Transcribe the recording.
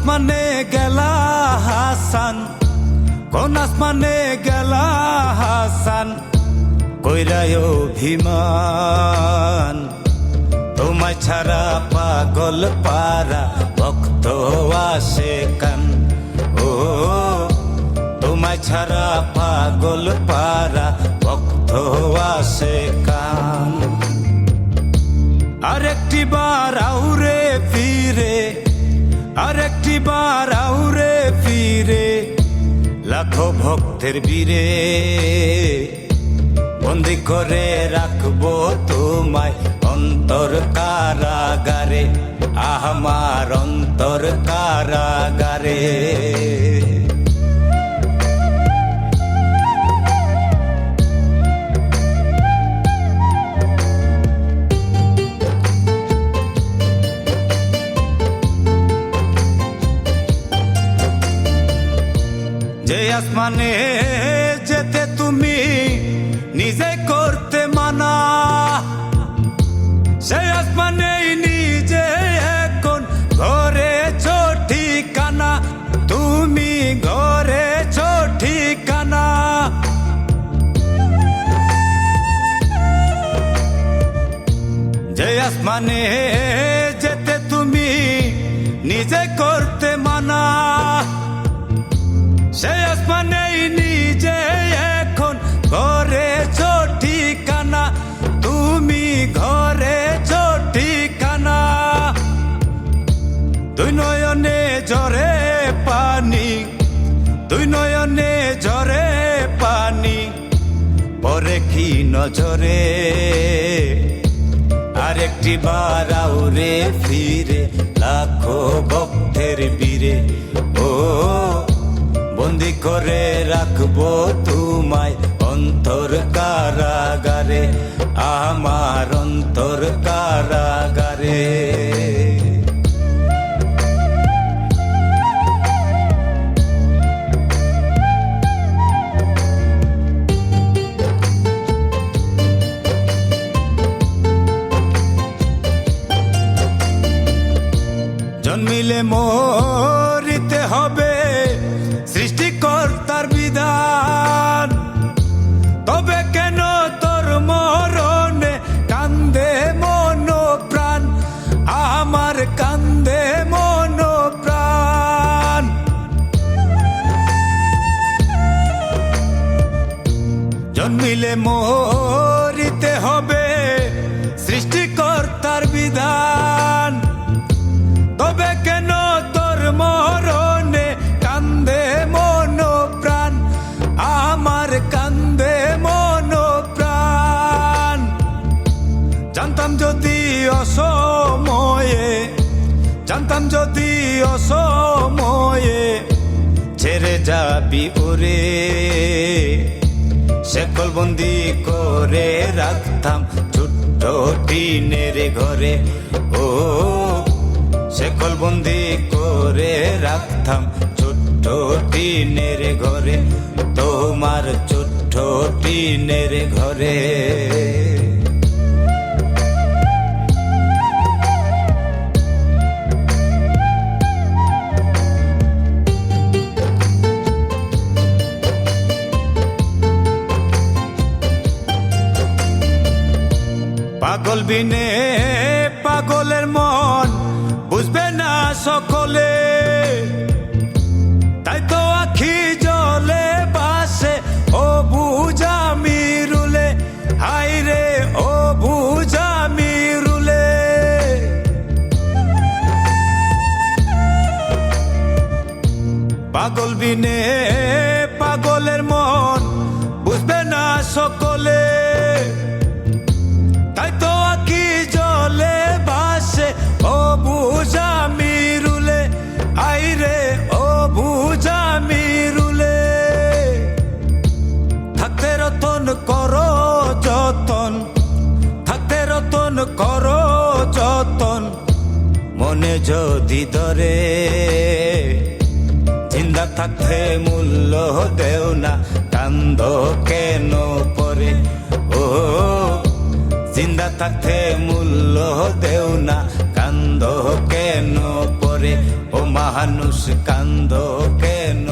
আসমানে গেলা হাসান, কোন আসমানে গেলা হাসান, কইরায় অভিমান। তোমায় ছাড়া পাগল পারা ভক্ত আসে কান। ও তোমায় ছাড়া পাগল পারা ভক্ত আসে কান। আরেকটি বার আউরে ফিরে, আরেকটি বার আউরে ফিরে, লাখো ভক্তের বীরে বন্দি করে রাখবো তোমায় অন্তর কারাগারে, আমার অন্তর কারাগারে। যে আসমানে যেতে তুমি নিজে করতে মানা, সেই আসমানেই নিজে এখন ঘরেছ ঠিকানা, তুমি ঘরেছ ঠিকানা। যে আসমানে যেতে তুমি নিজে করতে মানা, সেই আসমানেই নিজে এখন ঘরেছ ঠিকানা, তুমি ঘরেছ ঠিকানা। দুই নয়নে ঝরে পানি, দুই নয়নে ঝরে পানি, পরে কি নজরে আরেকটি বার আউরে ফিরে, লাখো ভক্তের বীরে ও বন্দি করে রাখবো তোমায় অন্তর কারাগারে, আমার অন্তর কারাগারে। জন্মিলে মরিতে হবে সৃষ্টিকর্তার বিধান, তবে কেন তোর মরণে কান্দে মন প্রাণ, আমার কান্দে মন প্রাণ। জন্মিলে মরিতে হবে সৃষ্টিকর্তার বিধান, তবে কেন তোর মরণে কান্দে মন প্রাণ, আমার কান্দে মন প্রাণ। জানতাম যদি অসময়ে, জানতাম যদি অসময়ে ছেড়ে যাবি ওরে, শেকল বন্দি করে রাখতাম ছোট্ট টিনের ঘরে। ও শেকল বন্দি করে রাখতাম ছোট্ট টিনের ঘরে, তোমার ছোট্ট টিনের ঘরে। পাগল বিনে পাগলের মন বুঝবে না সকলে, তাই তো আখি জলে বাসে ও বুঝা মিরুলে, হাই রে ও বুঝা মিরুলে। পাগল বিনে পাগলের মন বুঝবে না সকলে, তাই তো আখি জলে বাসে ও বুঝা মিরুলে, আই রে ও বুঝা মিরুলে। থাকতে রতন করো যতন, থাকতে রতন করো যতন, মনে যদি ধরে জিন্দা থাকতে মূল্য দেও না, কান্দ কেন পরে। ও জিন্দা থাকতে মূল্য দেও না, কান্দ কেন পরে। পরে ও মানুষ কান্দ কেন